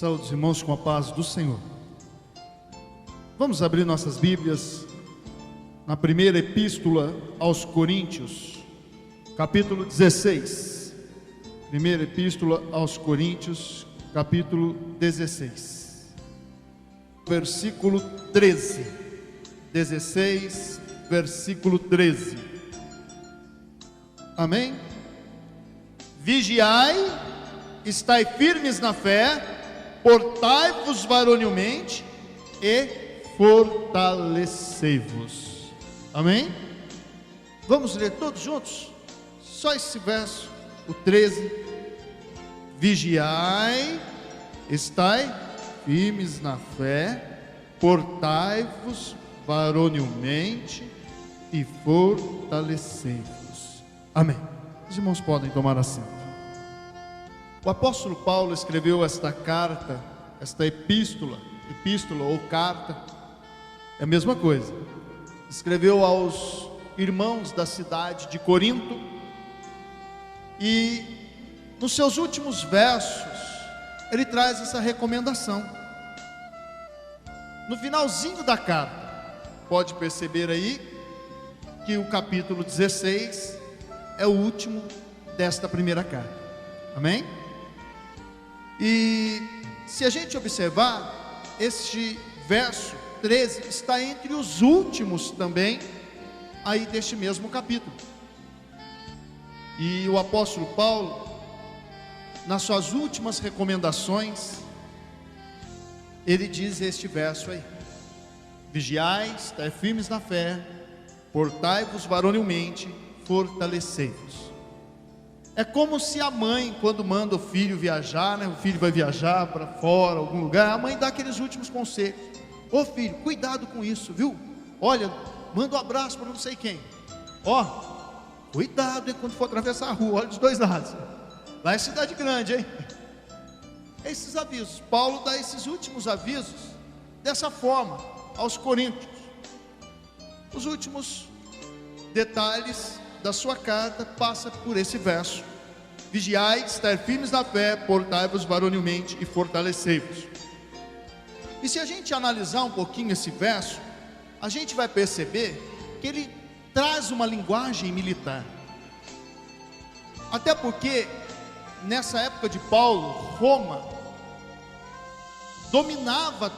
Saúde os irmãos com a paz do Senhor. Vamos abrir nossas Bíblias na primeira epístola aos Coríntios, capítulo 16. Primeira epístola aos Coríntios, capítulo 16, versículo 13. 16, versículo 13. Amém? Vigiai, estai firmes na fé, portai-vos varonilmente e fortalecei-vos. Amém? Vamos ler todos juntos? Só esse verso, o 13. Vigiai, estai firmes na fé, portai-vos varonilmente e fortalecei-vos. Amém. Os irmãos podem tomar assento. O apóstolo Paulo escreveu esta carta, esta epístola ou carta, é a mesma coisa. Escreveu aos irmãos da cidade de Corinto, e nos seus últimos versos, ele traz essa recomendação. No finalzinho da carta, pode perceber aí, que o capítulo 16 é o último desta primeira carta. Amém? E se a gente observar, este verso 13 está entre os últimos também aí deste mesmo capítulo. E o apóstolo Paulo, nas suas últimas recomendações, ele diz este verso aí: vigiai, estai firmes na fé, portai-vos varonilmente, fortalecei-vos. É como se a mãe, quando manda o filho viajar, O filho vai viajar para fora, algum lugar, a mãe dá aqueles últimos conselhos: ô filho, cuidado com isso, viu? Olha, manda um abraço para não sei quem. Cuidado quando for atravessar a rua, olha dos dois lados. Lá é cidade grande, hein? Esses avisos, Paulo dá esses últimos avisos dessa forma aos coríntios. Os últimos detalhes da sua carta passa por esse verso: vigiai, estai firmes na fé, portai-vos varonilmente e fortalecei-vos. E se a gente analisar um pouquinho esse verso, a gente vai perceber que ele traz uma linguagem militar. Até porque nessa época de Paulo, Roma dominava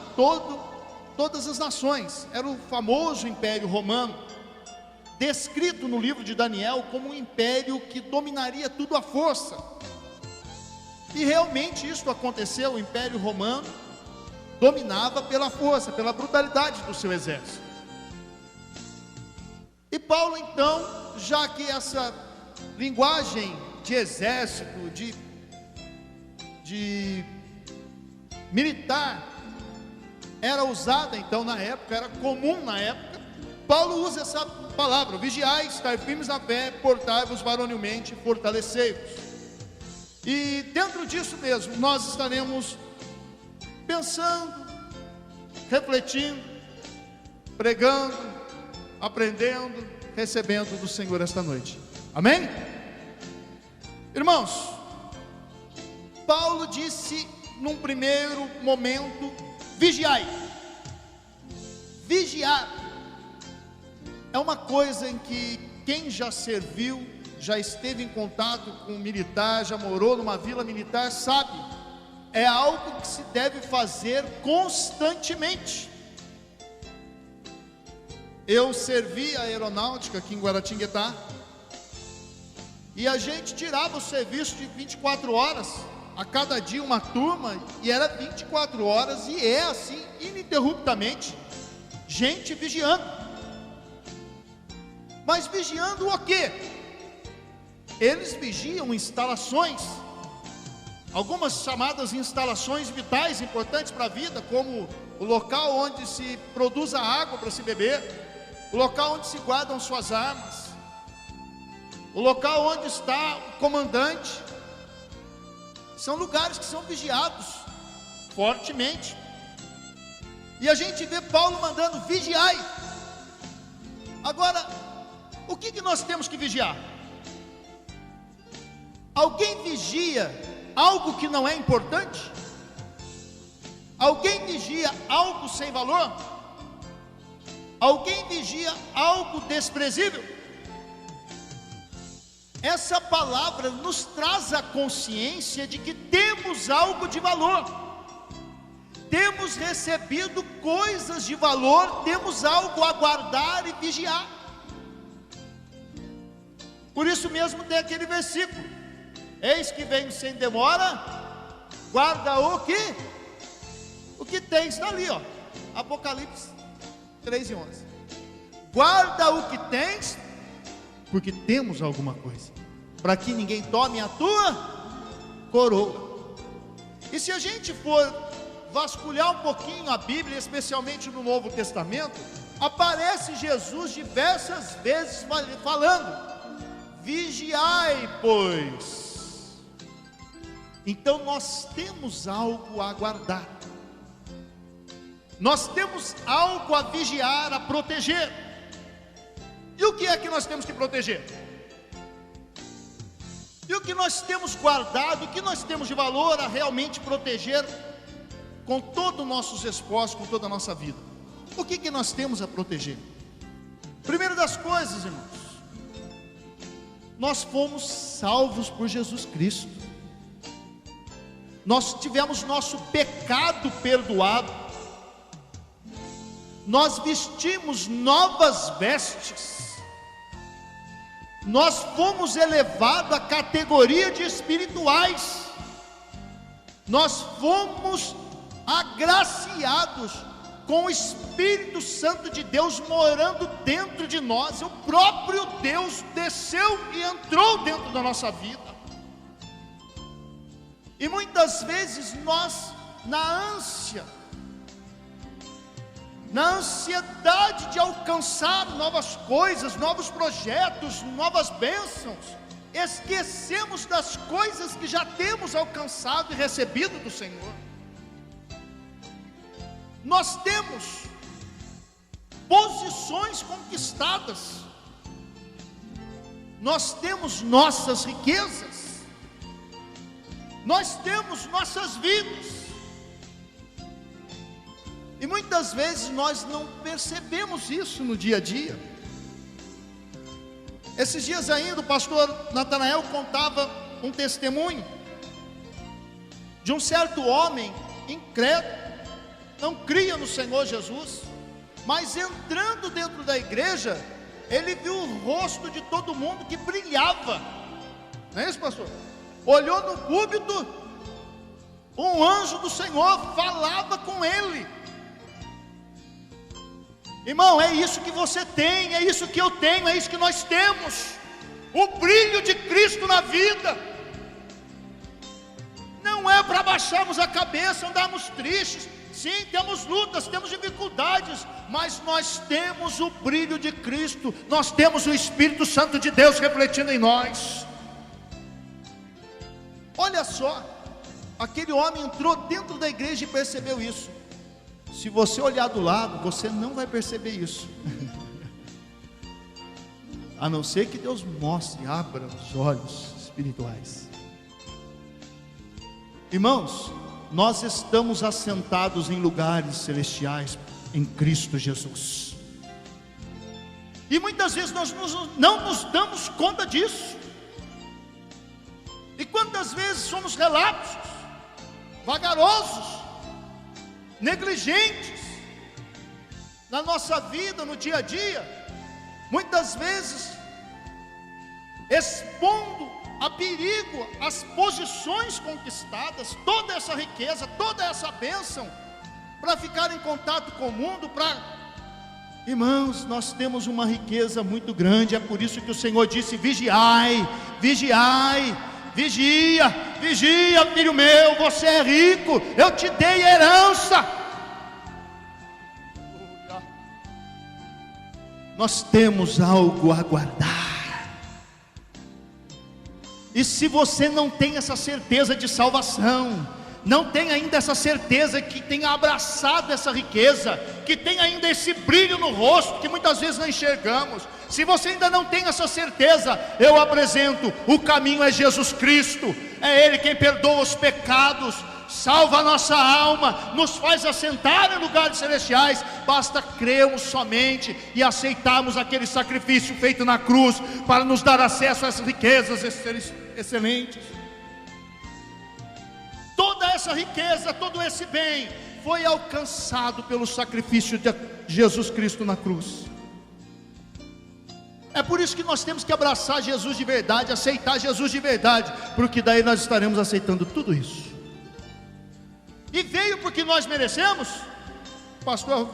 todas as nações. Era o famoso Império Romano, descrito no livro de Daniel como um império que dominaria tudo à força. E realmente isso aconteceu. O Império Romano dominava pela força, pela brutalidade do seu exército. E Paulo então, já que essa linguagem de exército, de militar, era usada então na época, era comum na época, Paulo usa essa palavra: vigiai, estai firmes na fé, portai-vos varonilmente, fortalecei-vos. E dentro disso mesmo, nós estaremos pensando, refletindo, pregando, aprendendo, recebendo do Senhor esta noite. Amém? Irmãos, Paulo disse num primeiro momento: vigiai. Vigiar é uma coisa em que quem já serviu, já esteve em contato com um militar, já morou numa vila militar, sabe. É algo que se deve fazer constantemente. Eu servi a aeronáutica aqui em Guaratinguetá, e a gente tirava o serviço de 24 horas, a cada dia uma turma, e era 24 horas, e é assim, ininterruptamente, gente vigiando. Mas vigiando o quê? Eles vigiam instalações, algumas chamadas instalações vitais, importantes para a vida, como o local onde se produz a água para se beber, o local onde se guardam suas armas, o local onde está o comandante. São lugares que são vigiados fortemente. E a gente vê Paulo mandando: vigiai. Agora, o que nós temos que vigiar? Alguém vigia algo que não é importante? Alguém vigia algo sem valor? Alguém vigia algo desprezível? Essa palavra nos traz a consciência de que temos algo de valor, temos recebido coisas de valor, temos algo a guardar e vigiar. Por isso mesmo tem aquele versículo: eis que venho sem demora, guarda o que tem, está ali, ó, Apocalipse 3:11. Guarda o que tens, porque temos alguma coisa, para que ninguém tome a tua coroa. E se a gente for vasculhar um pouquinho a Bíblia, especialmente no Novo Testamento, aparece Jesus diversas vezes falando: vigiai, pois. Então nós temos algo a guardar, nós temos algo a vigiar, a proteger. E o que é que nós temos que proteger? E o que nós temos guardado, o que nós temos de valor a realmente proteger com todos os nossos esforços, com toda a nossa vida? O que nós temos a proteger? Primeiro das coisas, irmãos, nós fomos salvos por Jesus Cristo. Nós tivemos nosso pecado perdoado. Nós vestimos novas vestes. Nós fomos elevados à categoria de espirituais. Nós fomos agraciados com o Espírito Santo de Deus morando dentro de nós. O próprio Deus desceu e entrou dentro da nossa vida. E muitas vezes nós, na ansiedade de alcançar novas coisas, novos projetos, novas bênçãos, esquecemos das coisas que já temos alcançado e recebido do Senhor. Nós temos posições conquistadas, nós temos nossas riquezas, nós temos nossas vidas, e muitas vezes nós não percebemos isso no dia a dia. Esses dias ainda o pastor Natanael contava um testemunho de um certo homem incrédulo, não cria no Senhor Jesus, mas entrando dentro da igreja, ele viu o rosto de todo mundo que brilhava. Não é isso, pastor? Olhou no púlpito, um anjo do Senhor falava com ele. Irmão, é isso que você tem, é isso que eu tenho, é isso que nós temos, o brilho de Cristo na vida. Não é para baixarmos a cabeça, andarmos tristes. Sim, temos lutas, temos dificuldades, mas nós temos o brilho de Cristo, nós temos o Espírito Santo de Deus refletindo em nós. Olha só, aquele homem entrou dentro da igreja e percebeu isso. Se você olhar do lado, você não vai perceber isso. A não ser que Deus mostre, abra os olhos espirituais. Irmãos, nós estamos assentados em lugares celestiais em Cristo Jesus. E muitas vezes nós não nos damos conta disso. E quantas vezes somos relapsos, vagarosos, negligentes na nossa vida, no dia a dia, muitas vezes expondo a perigo as posições conquistadas, toda essa riqueza, toda essa bênção, para ficar em contato com o mundo, Irmãos, nós temos uma riqueza muito grande, é por isso que o Senhor disse: vigiai, vigiai, vigia, vigia, filho meu, você é rico, eu te dei herança. Nós temos algo a guardar. E se você não tem essa certeza de salvação, não tem ainda essa certeza que tenha abraçado essa riqueza, que tem ainda esse brilho no rosto que muitas vezes não enxergamos, se você ainda não tem essa certeza, eu apresento: o caminho é Jesus Cristo, é Ele quem perdoa os pecados. salva a nossa alma, nos faz assentar em lugares celestiais. Basta crermos somente e aceitarmos aquele sacrifício feito na cruz para nos dar acesso a essas riquezas excelentes. Toda essa riqueza, todo esse bem foi alcançado pelo sacrifício de Jesus Cristo na cruz. É por isso que nós temos que abraçar Jesus de verdade, aceitar Jesus de verdade, porque daí nós estaremos aceitando tudo isso. E veio porque nós merecemos? O pastor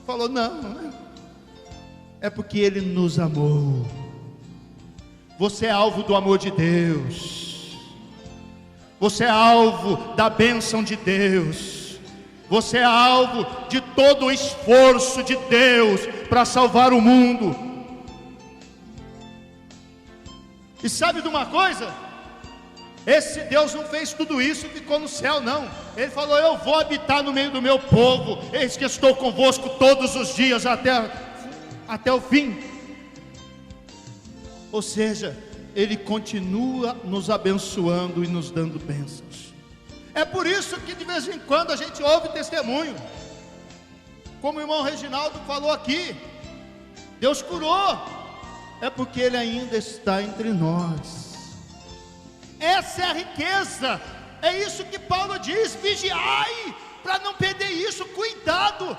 falou, não, é porque Ele nos amou. Você é alvo do amor de Deus, você é alvo da bênção de Deus, você é alvo de todo o esforço de Deus para salvar o mundo. E sabe de uma coisa? Esse Deus não fez tudo isso e ficou no céu, não. Ele falou, eu vou habitar no meio do meu povo, eis que estou convosco todos os dias até o fim. Ou seja, Ele continua nos abençoando e nos dando bênçãos. É por isso que de vez em quando a gente ouve testemunho, como o irmão Reginaldo falou aqui, Deus curou, é porque Ele ainda está entre nós. Essa é a riqueza, é isso que Paulo diz, vigiai, para não perder isso, cuidado,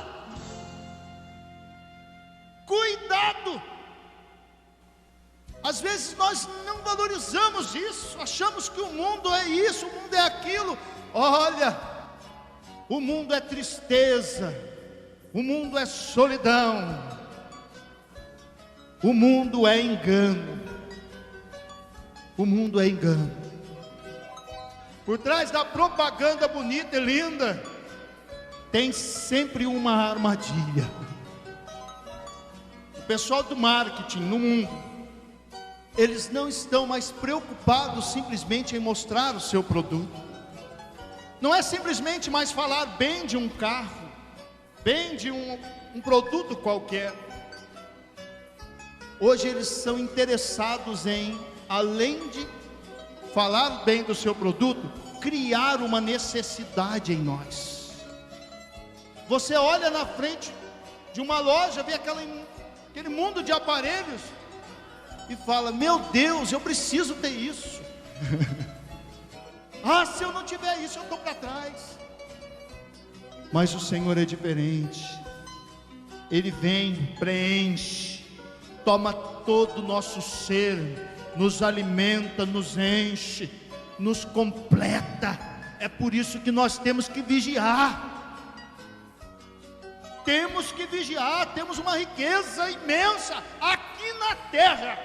cuidado. Às vezes nós não valorizamos isso, achamos que o mundo é isso, o mundo é aquilo. Olha, o mundo é tristeza, o mundo é solidão, o mundo é engano, o mundo é engano. Por trás da propaganda bonita e linda, tem sempre uma armadilha. O pessoal do marketing no mundo, eles não estão mais preocupados simplesmente em mostrar o seu produto. Não é simplesmente mais falar bem de um carro, bem de um produto qualquer. Hoje eles são interessados em, além de falar bem do seu produto, criar uma necessidade em nós. Você olha na frente de uma loja, vê aquele mundo de aparelhos e fala, meu Deus, eu preciso ter isso. Ah, se eu não tiver isso, eu estou para trás. Mas o Senhor é diferente. Ele vem, preenche, toma todo o nosso ser, nos alimenta, nos enche, nos completa. É por isso que nós temos que vigiar. Temos que vigiar, temos uma riqueza imensa aqui na terra.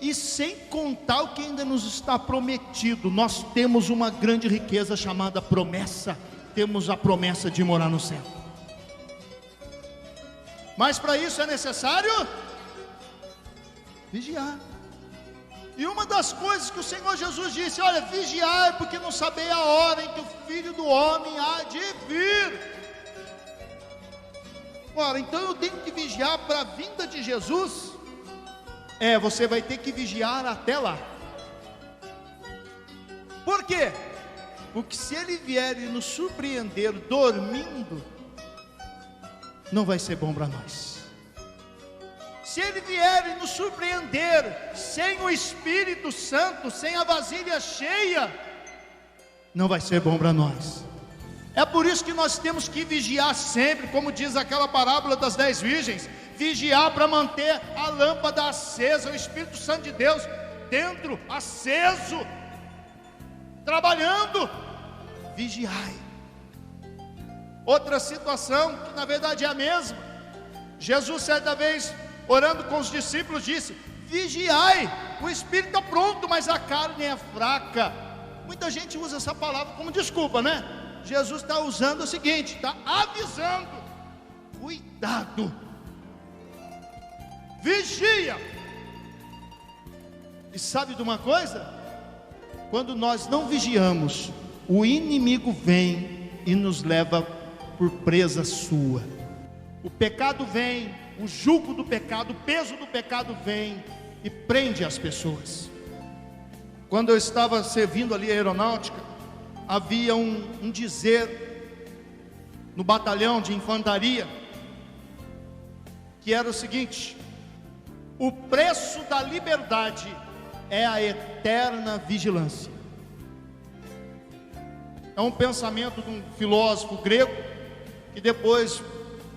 E sem contar o que ainda nos está prometido, nós temos uma grande riqueza chamada promessa. Temos a promessa de morar no céu. Mas para isso é necessário vigiar. E uma das coisas que o Senhor Jesus disse, olha, vigiai, porque não sabei a hora em que o Filho do Homem há de vir. Ora, então eu tenho que vigiar para a vinda de Jesus? Você vai ter que vigiar até lá. Por quê? Porque se Ele vier e nos surpreender dormindo, não vai ser bom para nós. Se Ele vier e nos surpreender sem o Espírito Santo, sem a vasilha cheia, não vai ser bom para nós. É por isso que nós temos que vigiar sempre, como diz aquela parábola das 10 virgens, vigiar para manter a lâmpada acesa, o Espírito Santo de Deus dentro, aceso, trabalhando. Vigiai. Outra situação, que na verdade é a mesma, Jesus certa vez, orando com os discípulos, disse, vigiai, o espírito está pronto, mas a carne é fraca. Muita gente usa essa palavra como desculpa, né? Jesus está usando o seguinte, está avisando, cuidado, vigia. E sabe de uma coisa? Quando nós não vigiamos, o inimigo vem e nos leva por presa sua. O pecado vem, o jugo do pecado, o peso do pecado vem e prende as pessoas. Quando eu estava servindo ali a aeronáutica, havia um dizer no batalhão de infantaria, que era o seguinte: o preço da liberdade é a eterna vigilância. É um pensamento de um filósofo grego, que depois o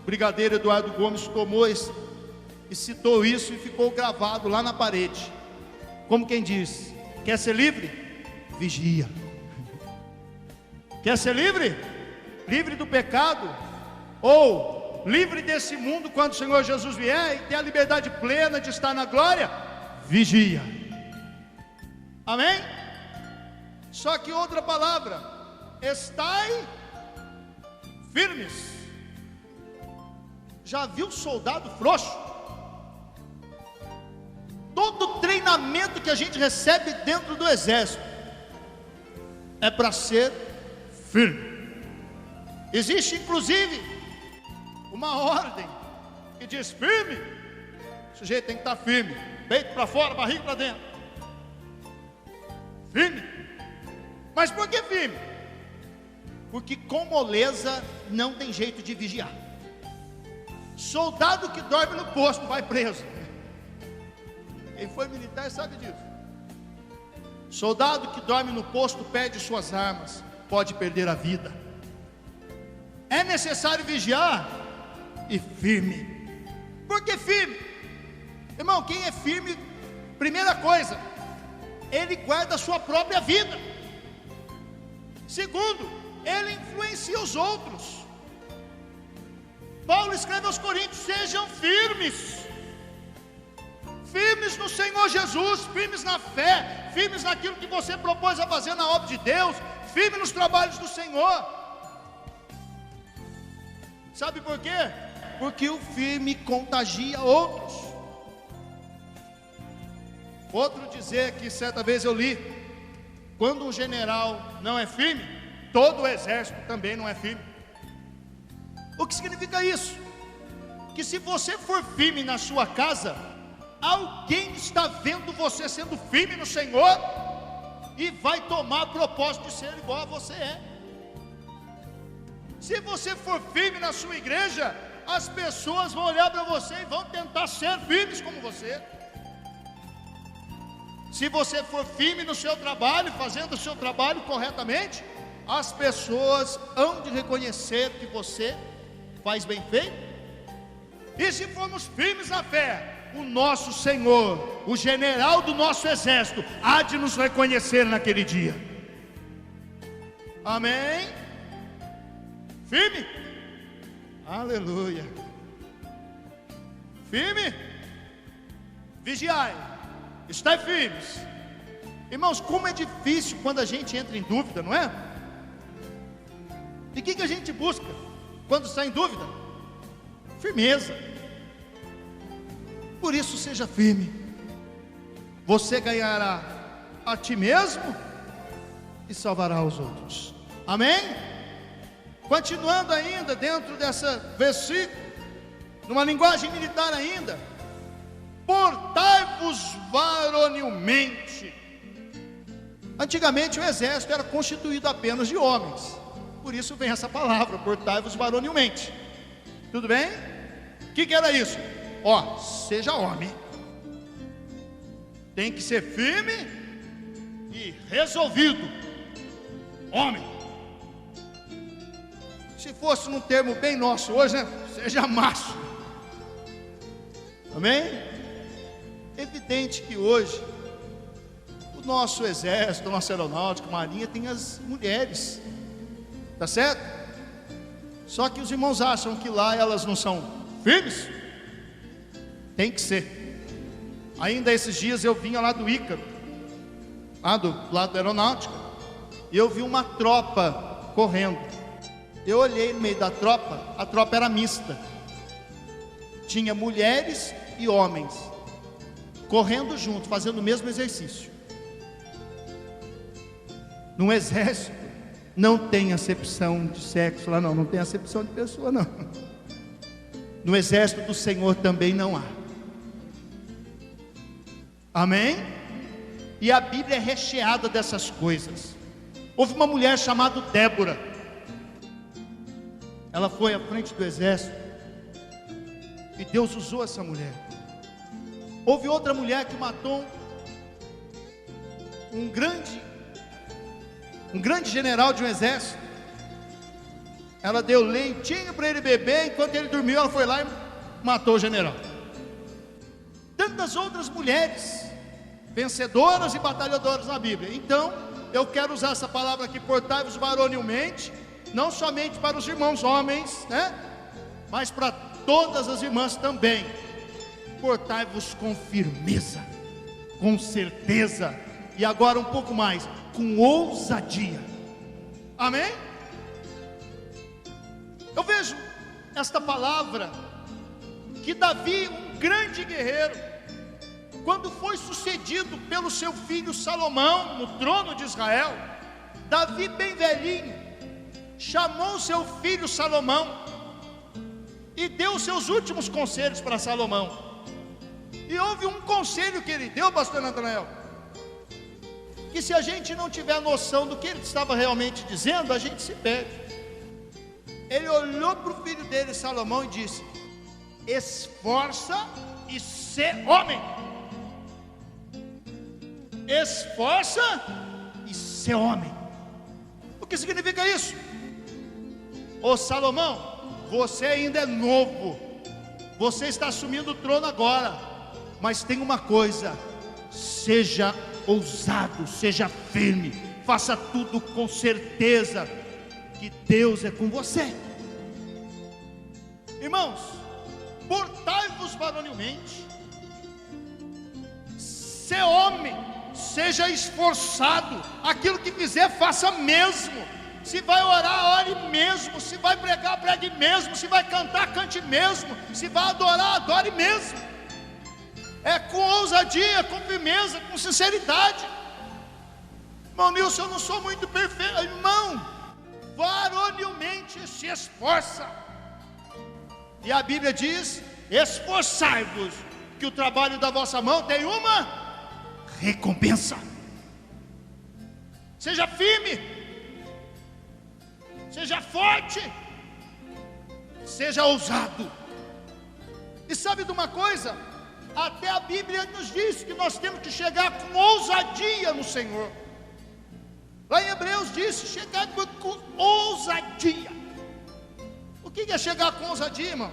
brigadeiro Eduardo Gomes tomou e citou isso, e ficou gravado lá na parede, como quem diz: quer ser livre? Vigia. Quer ser livre? Livre do pecado, ou livre desse mundo quando o Senhor Jesus vier e ter a liberdade plena de estar na glória? Vigia. Amém? Só que outra palavra: estai firmes. Já viu soldado frouxo? Todo treinamento que a gente recebe dentro do exército é para ser firme. Existe inclusive uma ordem que diz firme. O sujeito tem que estar firme, peito para fora, barriga para dentro. Firme. Mas por que firme? Porque com moleza não tem jeito de vigiar. Soldado que dorme no posto vai preso. Quem foi militar sabe disso. Soldado que dorme no posto perde suas armas, pode perder a vida. É necessário vigiar e firme. Por que firme? Irmão, quem é firme, primeira coisa, ele guarda a sua própria vida. Segundo, ele influencia os outros. Paulo escreve aos Coríntios: sejam firmes. Firmes no Senhor Jesus, firmes na fé, firmes naquilo que você propôs a fazer na obra de Deus, firme nos trabalhos do Senhor. Sabe por quê? Porque o firme contagia outros. Outro dizer que certa vez eu li: quando um general não é firme, todo o exército também não é firme. O que significa isso? Que se você for firme na sua casa, alguém está vendo você sendo firme no Senhor e vai tomar propósito de ser igual a você é. Se você for firme na sua igreja, as pessoas vão olhar para você e vão tentar ser firmes como você. Se você for firme no seu trabalho, fazendo o seu trabalho corretamente, as pessoas hão de reconhecer que você faz bem feito. E se formos firmes na fé, o nosso Senhor, o general do nosso exército, há de nos reconhecer naquele dia. Amém? Firme? Aleluia. Firme? Vigiai, estai firmes. Irmãos, como é difícil quando a gente entra em dúvida, não é? E o que a gente busca quando está em dúvida? Firmeza. Por isso seja firme. Você ganhará a ti mesmo e salvará os outros. Amém? Continuando ainda dentro dessa versículo, numa linguagem militar ainda: portai-vos varonilmente. Antigamente o exército era constituído apenas de homens, por isso vem essa palavra: portai-vos varonilmente. Tudo bem? O que era isso? Ó, seja homem, tem que ser firme e resolvido. Homem. Se fosse num termo bem nosso hoje, né? Seja macho. Amém? Evidente que hoje o nosso exército, a nossa aeronáutica, marinha, tem as mulheres, tá certo? Só que os irmãos acham que lá elas não são firmes. Tem que ser. Ainda esses dias eu vinha lá do Ícaro, lá do lado da aeronáutica, e eu vi uma tropa correndo. Eu olhei no meio da tropa, a tropa era mista. Tinha mulheres e homens correndo junto, fazendo o mesmo exercício. No exército não tem acepção de sexo lá, não tem acepção de pessoa, não. No exército do Senhor também não há. Amém? E a Bíblia é recheada dessas coisas. Houve uma mulher chamada Débora. Ela foi à frente do exército, e Deus usou essa mulher. Houve outra mulher que matou um grande general de um exército. Ela deu leitinho para ele beber, enquanto ele dormiu, ela foi lá e matou o general. Tantas outras mulheres vencedoras e batalhadoras na Bíblia. Então, eu quero usar essa palavra aqui, portai-vos varonilmente, não somente para os irmãos homens, né? Mas para todas as irmãs também. Portai-vos com firmeza, com certeza, e agora um pouco mais, com ousadia. Amém? Eu vejo esta palavra, que Davi, um grande guerreiro, quando foi sucedido pelo seu filho Salomão no trono de Israel, Davi, bem velhinho, chamou seu filho Salomão e deu os seus últimos conselhos para Salomão. E houve um conselho que ele deu, pastor Natanael, que se a gente não tiver noção do que ele estava realmente dizendo, a gente se perde. Ele olhou para o filho dele, Salomão, e disse: esforça e sê homem. Esforça e sê homem. O que significa isso? Ô Salomão, você ainda é novo, você está assumindo o trono agora, mas tem uma coisa: seja ousado, seja firme, faça tudo com certeza, que Deus é com você. Irmãos, portai-vos varonilmente, ser homem, seja esforçado, aquilo que fizer, faça mesmo. Se vai orar, ore mesmo. Se vai pregar, pregue mesmo. Se vai cantar, cante mesmo. Se vai adorar, adore mesmo. É com ousadia, com firmeza, com sinceridade. Irmão Nilson, eu não sou muito perfeito. Irmão, varonilmente se esforça. E a Bíblia diz: esforçai-vos, que o trabalho da vossa mão tem uma recompensa. Seja firme, seja forte, seja ousado. E sabe de uma coisa? Até a Bíblia nos diz que nós temos que chegar com ousadia no Senhor. Lá em Hebreus diz: chegar com ousadia. O que é chegar com ousadia, irmão?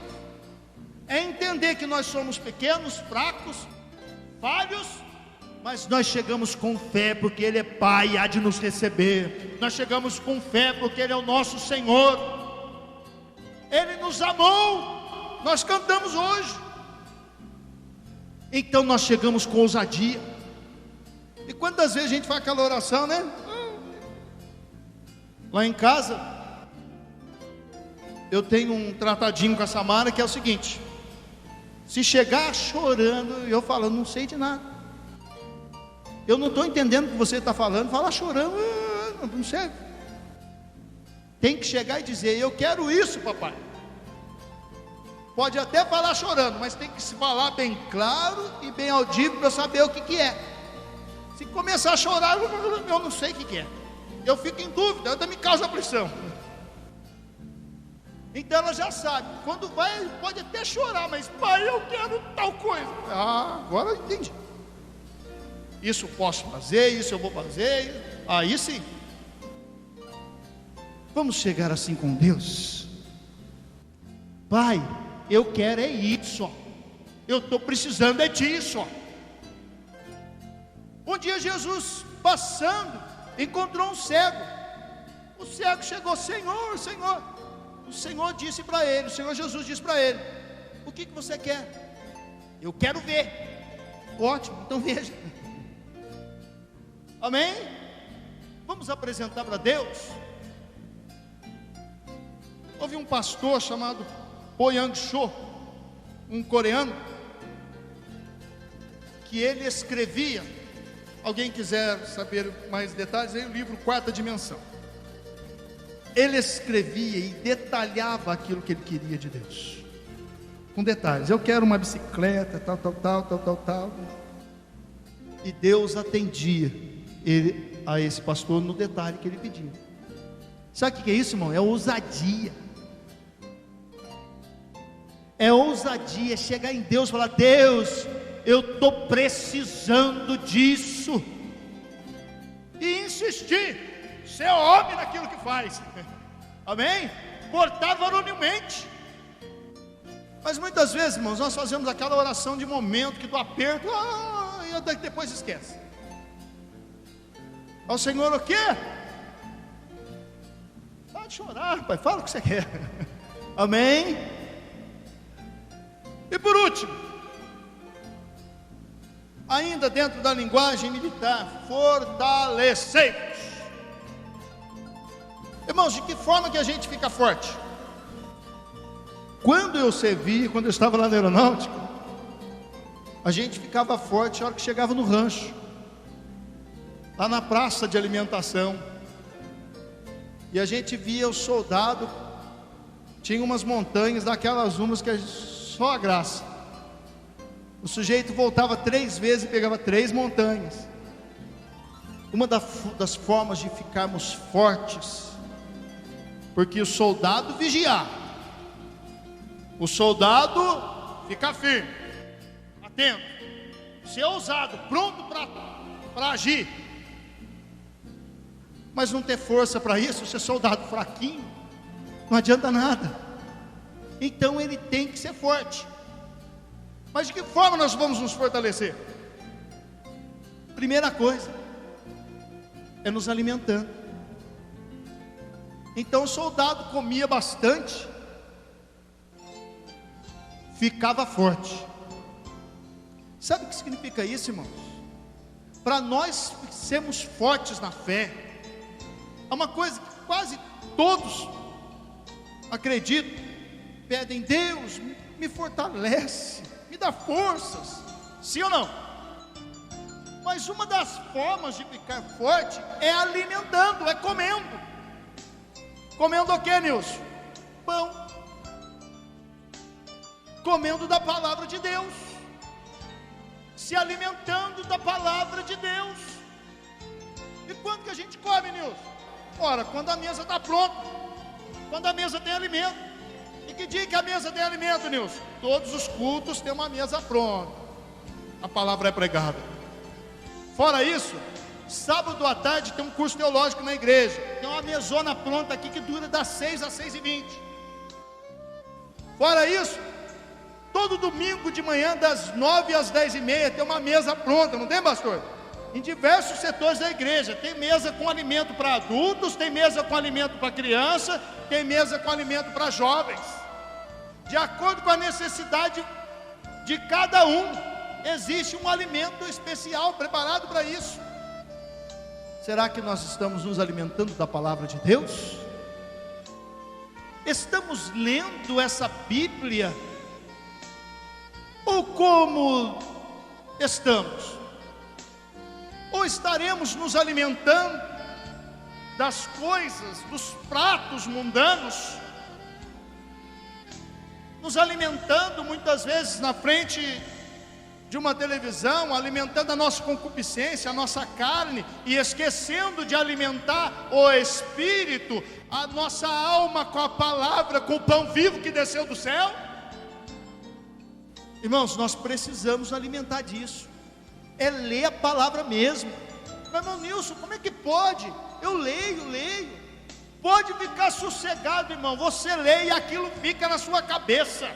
É entender que nós somos pequenos, fracos, falhos, mas nós chegamos com fé, porque Ele é Pai e há de nos receber. Nós chegamos com fé, porque Ele é o nosso Senhor. Ele nos amou. Nós cantamos hoje. Então nós chegamos com ousadia. E quantas vezes a gente faz aquela oração, né? Lá em casa, eu tenho um tratadinho com a Samara, que é o seguinte: se chegar chorando, eu falo, não sei de nada, eu não estou entendendo o que você está falando, fala chorando, não sei. Tem que chegar e dizer: eu quero isso, papai. Pode até falar chorando, mas tem que se falar bem claro e bem audível, para eu saber o que é. Se começar a chorar, eu não sei o que é, eu fico em dúvida, ainda me causa aflição. Então ela já sabe, quando vai, pode até chorar, mas pai, eu quero tal coisa. Agora eu entendi. Isso eu posso fazer, isso eu vou fazer. Aí sim. Vamos chegar assim com Deus. Pai, eu quero é isso. Eu estou precisando é disso. Um dia Jesus, passando, encontrou um cego. O cego chegou: Senhor, Senhor. O Senhor disse para ele, o Senhor Jesus disse para ele: o que você quer? Eu quero ver. Ótimo, então veja. Amém? Vamos apresentar para Deus. Houve um pastor chamado Po Yang-cho, um coreano, que ele escrevia. Alguém quiser saber mais detalhes, aí o livro Quarta Dimensão. Ele escrevia e detalhava aquilo que ele queria de Deus, com detalhes. Eu quero uma bicicleta, tal. E Deus atendia a esse pastor no detalhe que ele pedia. Sabe o que é isso, irmão? É ousadia. É ousadia, chegar em Deus e falar: Deus, eu estou precisando disso. E insistir, ser homem naquilo que faz. Amém? Portar varonilmente. Mas muitas vezes, irmãos, nós fazemos aquela oração de momento que do aperto, e depois esquece. Ao Senhor o quê? Para de chorar, pai, fala o que você quer. Amém? E por último, ainda dentro da linguagem militar, fortalecei-vos. Irmãos, de que forma que a gente fica forte? Quando eu servi, quando eu estava lá na aeronáutica, a gente ficava forte na hora que chegava no rancho, lá na praça de alimentação, e a gente via o soldado, tinha umas montanhas, daquelas umas que é só a graça. O sujeito voltava 3 vezes e pegava 3 montanhas. Uma das formas de ficarmos fortes, porque o soldado vigiar, o soldado ficar firme, atento, ser ousado, pronto para agir, mas não ter força para isso, ser soldado fraquinho, não adianta nada. Então ele tem que ser forte. Mas de que forma nós vamos nos fortalecer? Primeira coisa é nos alimentando. Então o soldado comia bastante, ficava forte. Sabe o que significa isso, irmãos? Para nós sermos fortes na fé, é uma coisa que quase todos acreditam, pedem: Deus, me fortalece, me dá forças, sim ou não? Mas uma das formas de ficar forte é alimentando, é comendo. Comendo o que, Nilson? Pão. Comendo da palavra de Deus, se alimentando da palavra de Deus. E quando que a gente come, Nilson? Ora, quando a mesa está pronta, quando a mesa tem alimento. E que dia que a mesa tem alimento, Nilson? Todos os cultos têm uma mesa pronta, a palavra é pregada. Fora isso, sábado à tarde tem um curso teológico na igreja, tem uma mesona pronta aqui que dura das 6 às 6h20. Fora isso, todo domingo de manhã das 9 às 10h30 tem uma mesa pronta, não tem, pastor? Em diversos setores da igreja, tem mesa com alimento para adultos, tem mesa com alimento para criança, tem mesa com alimento para jovens, de acordo com a necessidade de cada um, existe um alimento especial preparado para isso. Será que nós estamos nos alimentando da palavra de Deus? Estamos lendo essa Bíblia? Ou como estamos? Ou estaremos nos alimentando das coisas, dos pratos mundanos, nos alimentando muitas vezes na frente de uma televisão, alimentando a nossa concupiscência, a nossa carne, e esquecendo de alimentar o espírito, a nossa alma com a palavra, com o pão vivo que desceu do céu? Irmãos, nós precisamos alimentar disso, é ler a palavra mesmo. Mas, irmão Nilson, como é que pode? Eu leio. Pode ficar sossegado, irmão, você lê e aquilo fica na sua cabeça.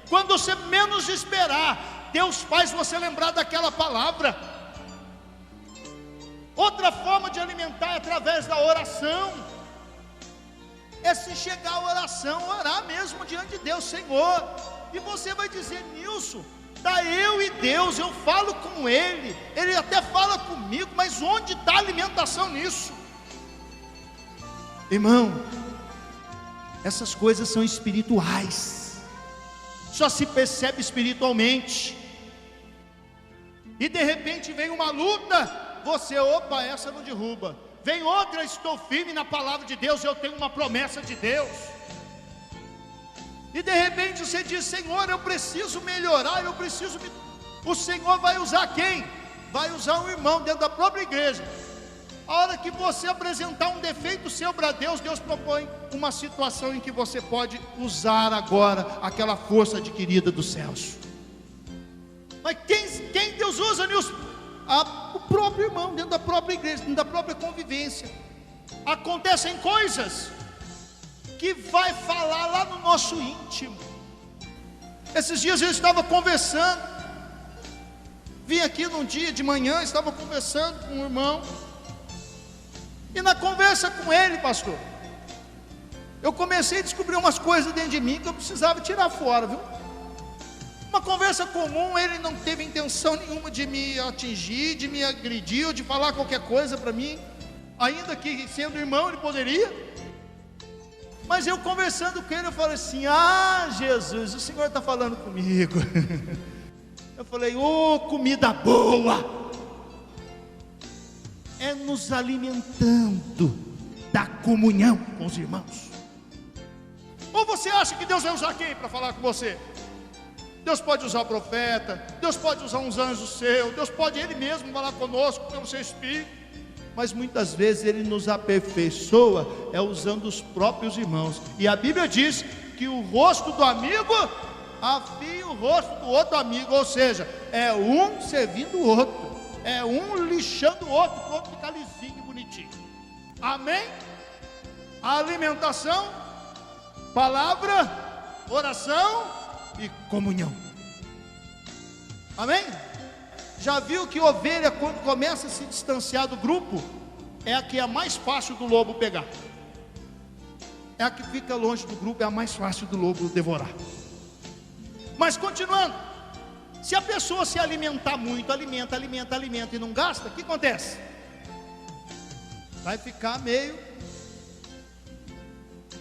Quando você menos esperar, Deus faz você lembrar daquela palavra. Outra forma de alimentar é através da oração. É se chegar à oração, orar mesmo diante de Deus: Senhor. E você vai dizer: Nilson, está eu e Deus, eu falo com Ele, Ele até fala comigo, mas onde está a alimentação nisso? Irmão, essas coisas são espirituais, só se percebe espiritualmente. E de repente vem uma luta, você, opa, essa não derruba. Vem outra, estou firme na palavra de Deus, eu tenho uma promessa de Deus. E de repente você diz: Senhor, eu preciso melhorar, o Senhor vai usar quem? vai usar um irmão dentro da própria igreja. A hora que você apresentar um defeito seu para Deus, Deus propõe uma situação em que você pode usar agora aquela força adquirida dos céus. Mas quem Deus usa, Nilson? O próprio irmão, dentro da própria igreja, dentro da própria convivência. Acontecem coisas que vai falar lá no nosso íntimo. Esses dias eu estava conversando, vim aqui num dia de manhã, estava conversando com um irmão, e na conversa com ele, pastor, eu comecei a descobrir umas coisas dentro de mim que eu precisava tirar fora, viu? Uma conversa comum, ele não teve intenção nenhuma de me atingir, de me agredir, ou de falar qualquer coisa para mim, ainda que sendo irmão ele poderia. Mas eu conversando com ele, eu falei assim: ah, Jesus, o Senhor está falando comigo. Eu falei: ô, comida boa! É nos alimentando da comunhão com os irmãos. Ou você acha que Deus vai usar quem para falar com você? Deus pode usar o profeta, Deus pode usar uns anjos seus, Deus pode Ele mesmo falar conosco pelo seu Espírito. Mas muitas vezes Ele nos aperfeiçoa usando os próprios irmãos. E a Bíblia diz que o rosto do amigo afia o rosto do outro amigo. Ou seja, é um servindo o outro, é um lixando o outro, para o outro ficar lisinho e bonitinho. Amém? A alimentação, palavra, oração e comunhão. Amém? Já viu que ovelha, quando começa a se distanciar do grupo, é a que é mais fácil do lobo pegar? É a que fica longe do grupo, é a mais fácil do lobo devorar. Mas continuando, se a pessoa se alimentar muito, alimenta e não gasta, o que acontece? Vai ficar meio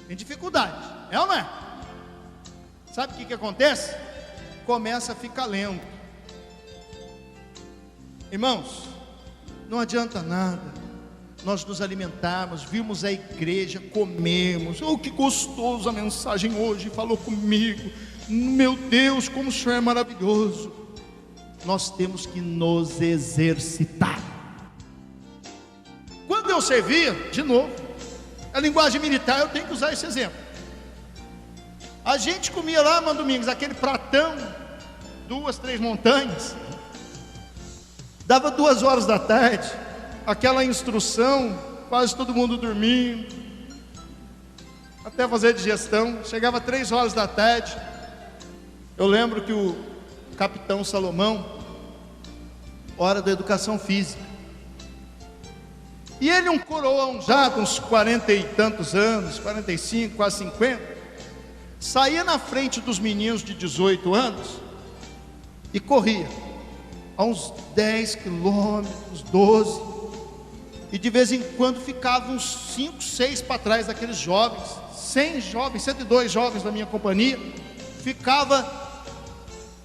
em dificuldade, é ou não é? Sabe o que acontece? Começa a ficar lento. Irmãos, não adianta nada nós nos alimentarmos, virmos à igreja, comermos. Oh, que gostoso a mensagem hoje, falou comigo. Meu Deus, como o Senhor é maravilhoso. Nós temos que nos exercitar. Quando eu servia, de novo, a linguagem militar, eu tenho que usar esse exemplo. A gente comia lá, mano Domingos, aquele pratão, 2, 3 montanhas. Dava 2 horas da tarde, aquela instrução, quase todo mundo dormindo, até fazer digestão. Chegava 3 horas da tarde. Eu lembro que o capitão Salomão, hora da educação física, e ele, um coroão já com uns 40 e tantos anos, 45, quase 50, saía na frente dos meninos de 18 anos e corria a uns 10 quilômetros, 12, e de vez em quando ficava uns 5, 6 para trás daqueles jovens, 100 jovens, 102 jovens da minha companhia, ficava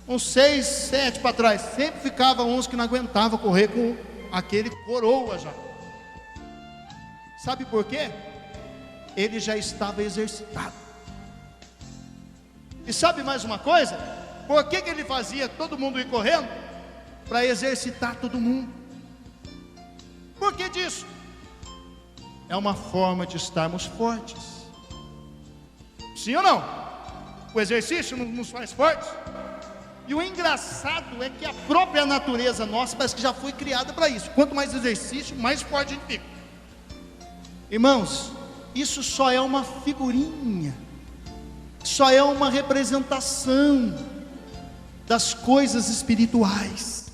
uns 6, 7 para trás, sempre ficava uns que não aguentavam correr com aquele coroa já. Sabe por quê? Ele já estava exercitado. E sabe mais uma coisa? Por que ele fazia todo mundo ir correndo? Para exercitar todo mundo. Por que disso? É uma forma de estarmos fortes. Sim ou não? O exercício nos faz fortes. E o engraçado é que a própria natureza nossa parece que já foi criada para isso. Quanto mais exercício, mais forte a gente fica. Irmãos, isso só é uma figurinha, só é uma representação das coisas espirituais.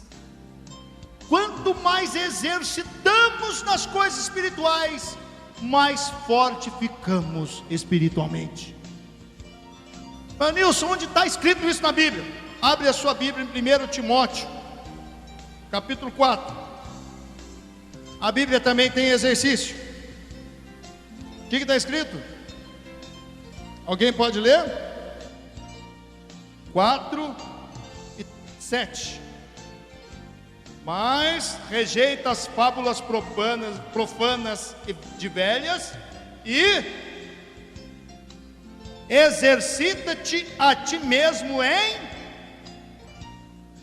Quanto mais exercitamos nas coisas espirituais, mais forte ficamos espiritualmente. Mas Nilson, onde está escrito isso na Bíblia? Abre a sua Bíblia em 1 Timóteo, capítulo 4. A Bíblia também tem exercício. O que está escrito? Alguém pode ler? 4 e 7. Mas rejeita as fábulas profanas e de velhas, e exercita-te a ti mesmo em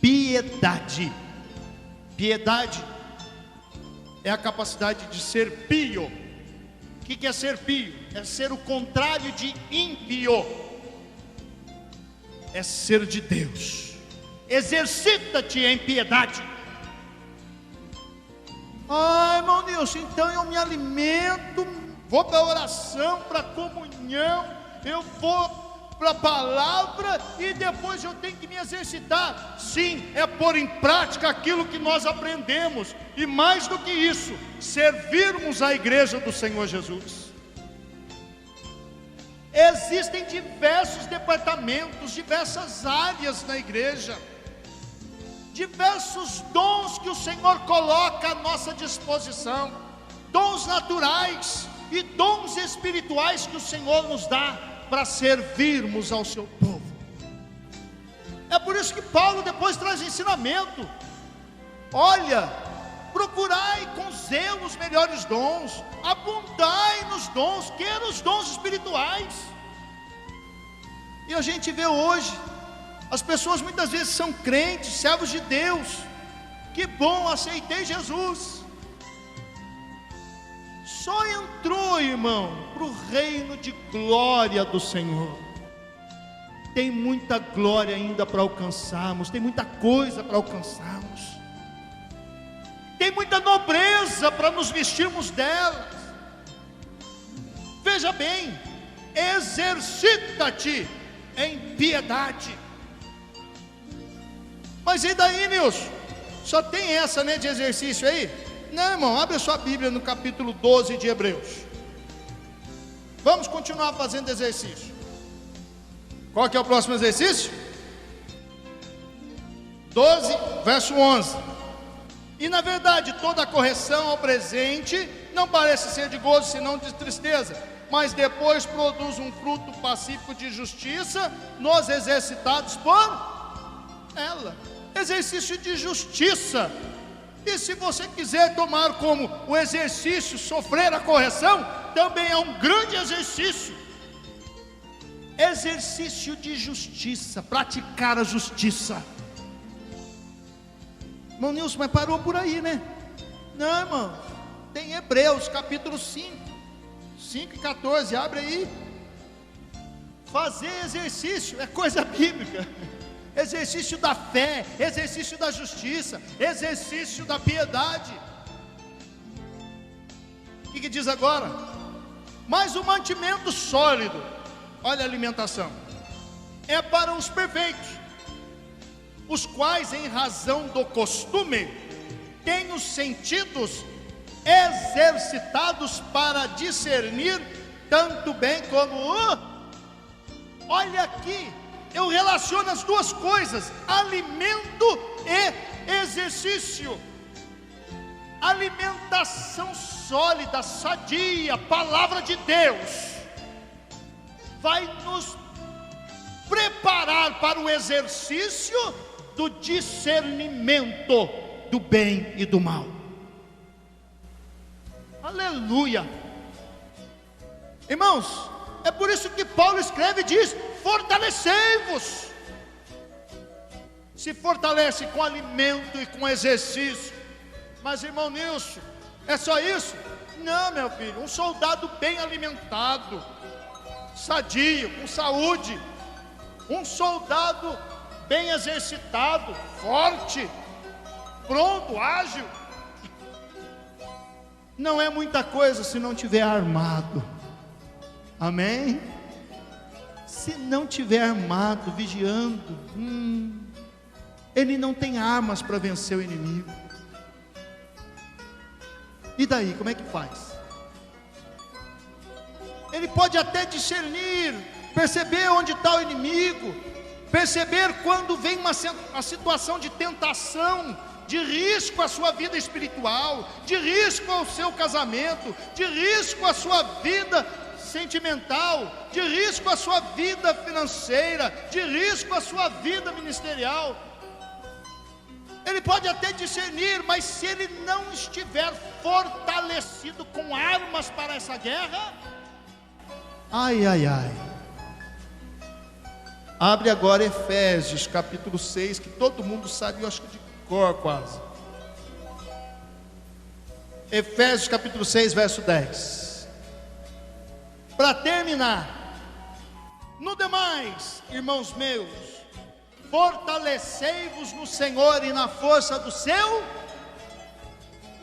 piedade. Piedade é a capacidade de ser pio. O que é ser pio? É ser o contrário de ímpio. É ser de Deus. Exercita-te em piedade. Irmão Nilson, então eu me alimento, vou para a oração, para a comunhão, eu vou para a palavra e depois eu tenho que me exercitar. Sim, é pôr em prática aquilo que nós aprendemos, e mais do que isso, servirmos a igreja do Senhor Jesus. Existem diversos departamentos, diversas áreas na igreja, diversos dons que o Senhor coloca à nossa disposição, dons naturais e dons espirituais que o Senhor nos dá para servirmos ao seu povo. É por isso que Paulo depois traz ensinamento. Olha, procurai com zelo os melhores dons, abundai nos dons, queira os dons espirituais. E a gente vê hoje, as pessoas muitas vezes são crentes, servos de Deus. Que bom, aceitei Jesus. Só entrou, irmão, para o reino de glória do Senhor. Tem muita glória ainda para alcançarmos, tem muita coisa para alcançarmos, tem muita nobreza para nos vestirmos delas. Veja bem, exercita-te em piedade. Mas e daí, Nilson? Só tem essa, né, de exercício aí? Não, irmão, abre a sua Bíblia no capítulo 12 de Hebreus. Vamos continuar fazendo exercício. Qual que é o próximo exercício? 12, verso 11. E na verdade, toda a correção ao presente não parece ser de gozo, senão de tristeza, mas depois produz um fruto pacífico de justiça nos exercitados por ela. Exercício de justiça. E se você quiser tomar como o exercício sofrer a correção, também é um grande exercício. Exercício de justiça, praticar a justiça. Irmão Nilson, mas parou por aí, né? Não, irmão, tem Hebreus capítulo 5 e 14, abre aí. Fazer exercício é coisa bíblica. Exercício da fé, exercício da justiça, exercício da piedade. O que diz agora? Mas o mantimento sólido, olha a alimentação, é para os perfeitos, os quais em razão do costume têm os sentidos exercitados para discernir tanto bem como o... Olha aqui, eu relaciono as duas coisas, alimento e exercício. Alimentação sólida, sadia, palavra de Deus, vai nos preparar para o exercício do discernimento do bem e do mal. Aleluia. Irmãos, é por isso que Paulo escreve e diz: fortalecei-vos. Se fortalece com alimento e com exercício. Mas irmão Nilson, é só isso? Não, meu filho, um soldado bem alimentado, sadio, com saúde, um soldado bem exercitado, forte, pronto, ágil, não é muita coisa se não tiver armado. Amém? Se não tiver armado, vigiando, ele não tem armas para vencer o inimigo. E daí, como é que faz? Ele pode até discernir, perceber onde está o inimigo, perceber quando vem uma situação de tentação, de risco à sua vida espiritual, de risco ao seu casamento, de risco à sua vida sentimental, de risco à sua vida financeira, de risco à sua vida ministerial. Ele pode até discernir, mas se ele não estiver fortalecido com armas para essa guerra, ai, ai, ai. Abre agora Efésios capítulo 6, que todo mundo sabe, eu acho que de cor quase. Efésios capítulo 6, verso 10. Para terminar, no demais, irmãos meus, fortalecei-vos no Senhor e na força do seu.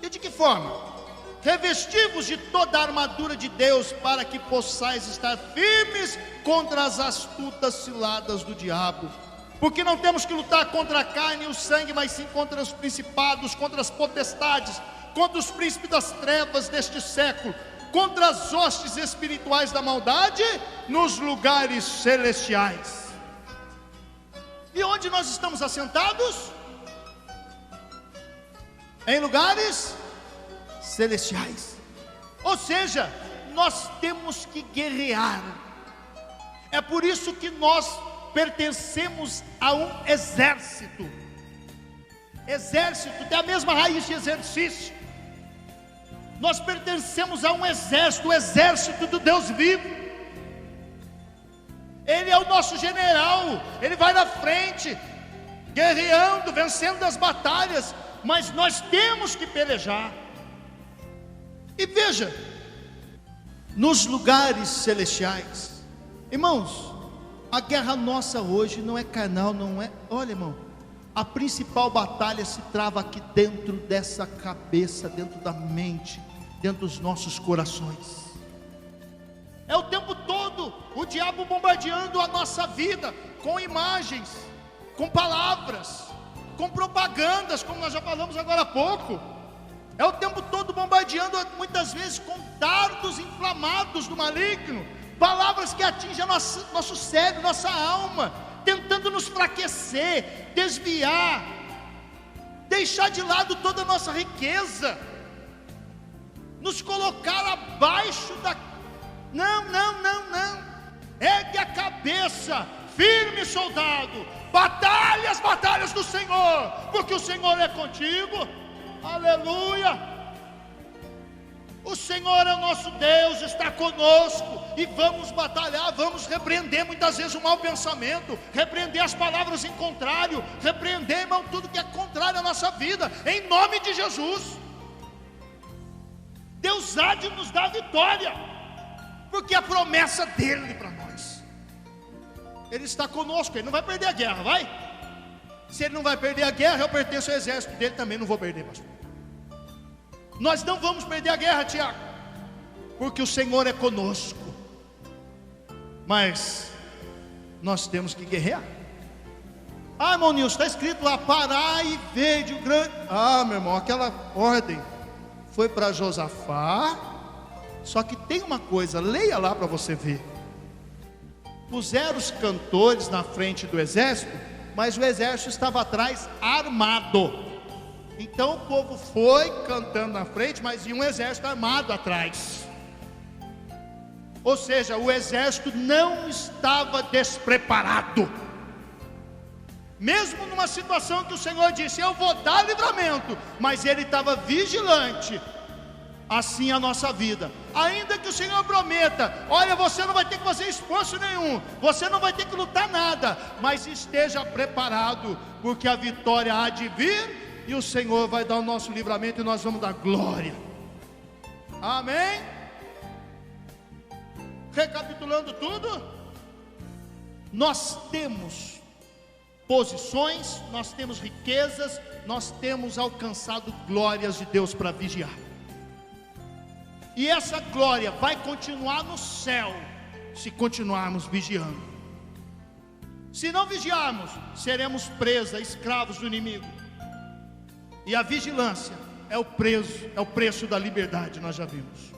E de que forma? Revesti-vos de toda a armadura de Deus, para que possais estar firmes contra as astutas ciladas do diabo. Porque não temos que lutar contra a carne e o sangue, mas sim contra os principados, contra as potestades, contra os príncipes das trevas deste século, contra as hostes espirituais da maldade nos lugares celestiais. E onde nós estamos assentados? Em lugares celestiais. Ou seja, nós temos que guerrear. É por isso que nós pertencemos a um exército. Exército tem a mesma raiz de exercício. Nós pertencemos a um exército, o exército do Deus vivo. Ele é o nosso general, ele vai na frente, guerreando, vencendo as batalhas, mas nós temos que pelejar. E veja, nos lugares celestiais, irmãos, a guerra nossa hoje não é carnal, não é, olha irmão, a principal batalha se trava aqui dentro dessa cabeça, dentro da mente, dentro dos nossos corações. É o tempo todo o diabo bombardeando a nossa vida com imagens, com palavras, com propagandas, como nós já falamos agora há pouco. É o tempo todo bombardeando, muitas vezes com dardos inflamados do maligno, palavras que atingem nosso cérebro, nossa alma, tentando nos enfraquecer, desviar, deixar de lado toda a nossa riqueza, nos colocar abaixo da... Não, ergue a cabeça, firme soldado, batalha as batalhas do Senhor, porque o Senhor é contigo, aleluia. O Senhor é o nosso Deus, está conosco, e vamos batalhar, vamos repreender muitas vezes o mau pensamento, repreender as palavras em contrário, repreender, irmão, tudo que é contrário à nossa vida, em nome de Jesus. Deus há de nos dar vitória, porque a promessa dele para nós, ele está conosco, ele não vai perder a guerra, vai? Se ele não vai perder a guerra, eu pertenço ao exército dele, também não vou perder, pastor. Nós não vamos perder a guerra, Tiago, porque o Senhor é conosco, mas nós temos que guerrear. Ah, irmão Nilson, está escrito lá, parai e vede o grande... Ah, meu irmão, aquela ordem foi para Josafá, só que tem uma coisa, leia lá para você ver. Puseram os cantores na frente do exército, mas o exército estava atrás armado. Então o povo foi cantando na frente, mas ia um exército armado atrás. Ou seja, o exército não estava despreparado. Mesmo numa situação que o Senhor disse, eu vou dar livramento, mas ele estava vigilante. Assim a nossa vida, ainda que o Senhor prometa, olha, você não vai ter que fazer esforço nenhum, você não vai ter que lutar nada, mas esteja preparado, porque a vitória há de vir, e o Senhor vai dar o nosso livramento, e nós vamos dar glória. Amém? Recapitulando tudo, nós temos posições, nós temos riquezas, nós temos alcançado glórias de Deus para vigiar. E essa glória vai continuar no céu, se continuarmos vigiando. Se não vigiarmos, seremos presa, escravos do inimigo. E a vigilância é o preço da liberdade, nós já vimos.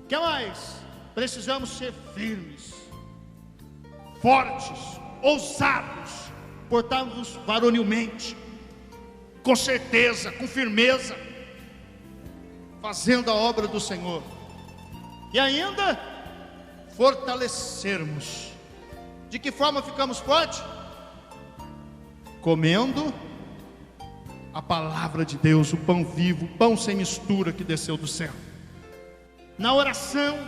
O que mais? Precisamos ser firmes, fortes, ousados, portarmos varonilmente, com certeza, com firmeza, fazendo a obra do Senhor. E ainda fortalecermos. De que forma ficamos fortes? Comendo a palavra de Deus, o pão vivo, o pão sem mistura que desceu do céu. Na oração,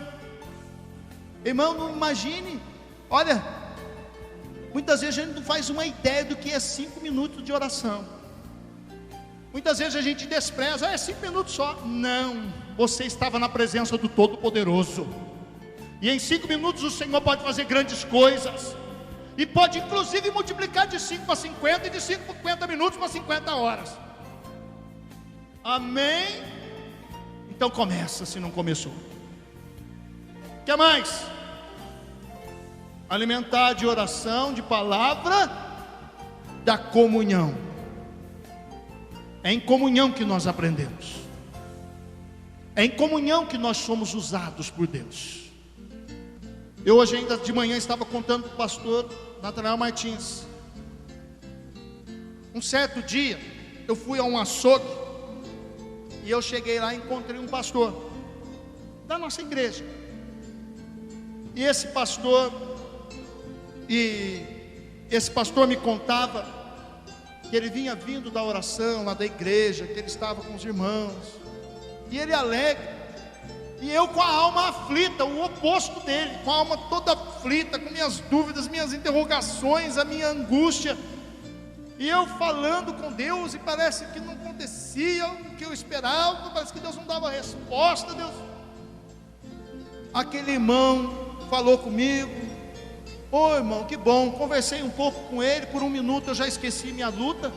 irmão, não imagine, olha, muitas vezes a gente não faz uma ideia do que é 5 minutos de oração. Muitas vezes a gente despreza, é 5 minutos só. Não, você estava na presença do Todo-Poderoso, e em 5 minutos o Senhor pode fazer grandes coisas, e pode inclusive multiplicar de 5 para 50, e de 50 minutos para 50 horas. Amém? Então começa, se não começou. O que mais? Alimentar de oração, de palavra, da comunhão. É em comunhão que nós aprendemos. É em comunhão que nós somos usados por Deus. Eu hoje ainda de manhã estava contando para o pastor Natanael Martins. Um certo dia, eu fui a um açougue, e eu cheguei lá e encontrei um pastor da nossa igreja. E esse pastor me contava que ele vinha vindo da oração lá da igreja, que ele estava com os irmãos, e ele alegre, e eu com a alma aflita, o oposto dele, com a alma toda aflita, com minhas dúvidas, minhas interrogações, a minha angústia, e eu falando com Deus, e parece que não acontecia o que eu esperava, parece que Deus não dava resposta. Aquele irmão falou comigo: ô irmão, que bom. Conversei um pouco com ele, por 1 minuto eu já esqueci minha luta.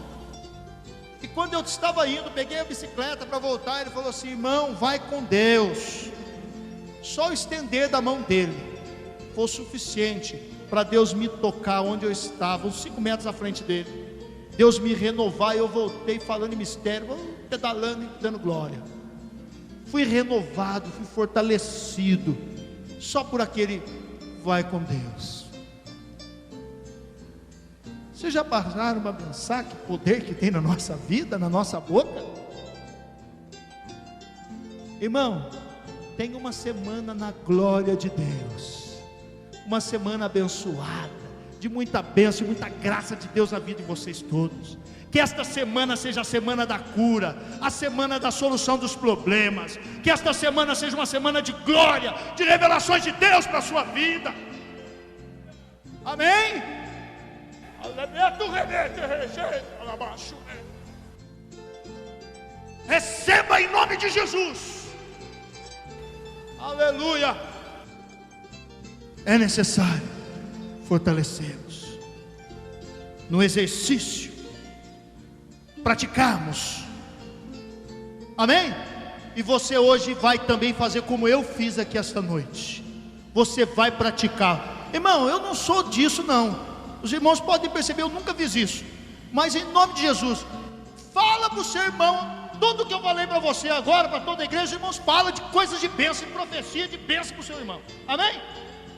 E quando eu estava indo, peguei a bicicleta para voltar, ele falou assim: irmão, vai com Deus. Só o estender da mão dele foi o suficiente para Deus me tocar onde eu estava, uns 5 metros à frente dele. Deus me renovar, e eu voltei falando em mistério, pedalando e dando glória. Fui renovado, fui fortalecido, só por aquele vai com Deus. Vocês já pararam para pensar que poder que tem na nossa vida, na nossa boca? Irmão, tem uma semana na glória de Deus, uma semana abençoada, de muita bênção e muita graça de Deus na vida de vocês todos. Que esta semana seja a semana da cura, a semana da solução dos problemas. Que esta semana seja uma semana de glória, de revelações de Deus para a sua vida. Amém? Receba em nome de Jesus. Aleluia. É necessário fortalecermos no exercício, praticarmos. Amém? E você hoje vai também fazer como eu fiz aqui esta noite. Você vai praticar. Irmão, eu não sou disso não. Os irmãos podem perceber, eu nunca fiz isso. Mas em nome de Jesus, fala para o seu irmão tudo que eu falei para você agora, para toda a igreja. Os irmãos, fala de coisas de bênção, de profecia, de bênção para o seu irmão. Amém?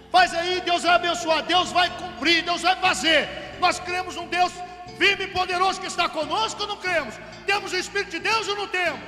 Faz aí, Deus vai abençoar, Deus vai cumprir, Deus vai fazer. Nós cremos num Deus firme e poderoso que está conosco ou não cremos? Temos o Espírito de Deus ou não temos?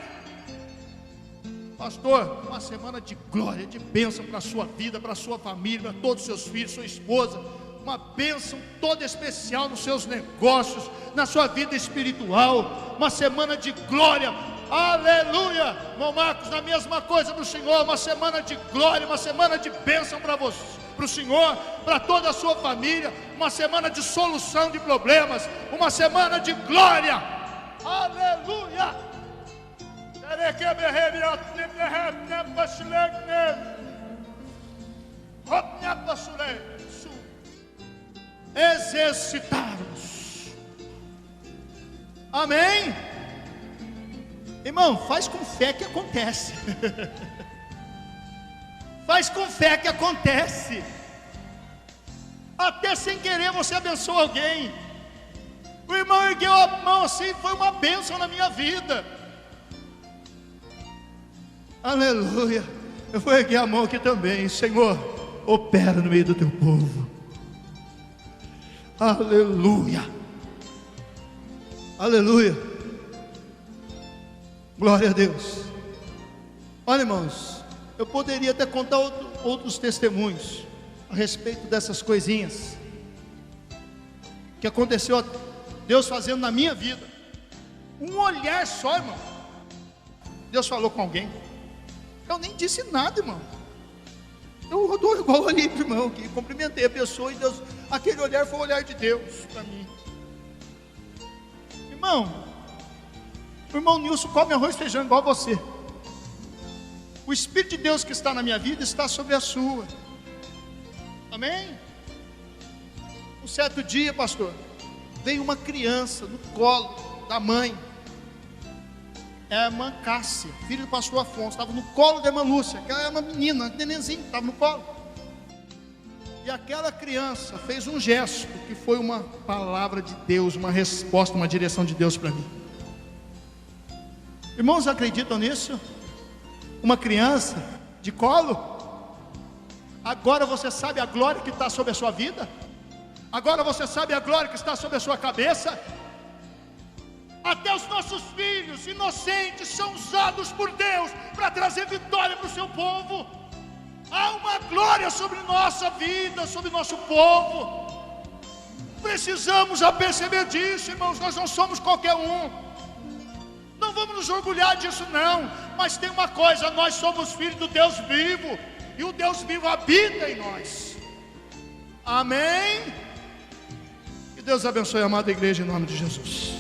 Pastor, uma semana de glória, de bênção para a sua vida, para a sua família, para todos os seus filhos, sua esposa. Uma bênção toda especial nos seus negócios, na sua vida espiritual. Uma semana de glória. Aleluia, irmão Marcos, na mesma coisa do Senhor. Uma semana de glória, uma semana de bênção para você, para o Senhor, para toda a sua família. Uma semana de solução de problemas, uma semana de glória. Aleluia. Exercitarmos. Amém? Irmão, faz com fé que acontece. Faz com fé que acontece. Até sem querer você abençoa alguém. O irmão ergueu a mão assim, foi uma bênção na minha vida. Aleluia. Eu vou erguer a mão aqui também. Senhor, opera no meio do teu povo. Aleluia. Aleluia. Glória a Deus. Olha, irmãos, eu poderia até contar outros testemunhos a respeito dessas coisinhas que aconteceu, Deus fazendo na minha vida. Um olhar só, irmão, Deus falou com alguém. Eu nem disse nada, irmão. Eu dou igual ali pro irmão, que cumprimentei a pessoa, e Deus, aquele olhar foi o olhar de Deus para mim. Irmão, O irmão Nilson come arroz e feijão igual você. O Espírito de Deus que está na minha vida está sobre a sua. Amém? Um certo dia, pastor, veio uma criança no colo da mãe. É a irmã Cássia, filha do pastor Afonso. Estava no colo da irmã Lúcia, que era uma menina, um nenenzinho, estava no colo. E aquela criança fez um gesto, que foi uma palavra de Deus, uma resposta, uma direção de Deus para mim. Irmãos, acreditam nisso? Uma criança de colo? Agora você sabe a glória que está sobre a sua vida? Agora você sabe a glória que está sobre a sua cabeça? Até os nossos filhos inocentes são usados por Deus para trazer vitória para o seu povo. Há uma glória sobre nossa vida, sobre nosso povo. Precisamos perceber disso, irmãos. Nós não somos qualquer um. Não vamos nos orgulhar disso não. Mas tem uma coisa: nós somos filhos do Deus vivo, e o Deus vivo habita em nós. Amém? Que Deus abençoe a amada igreja em nome de Jesus.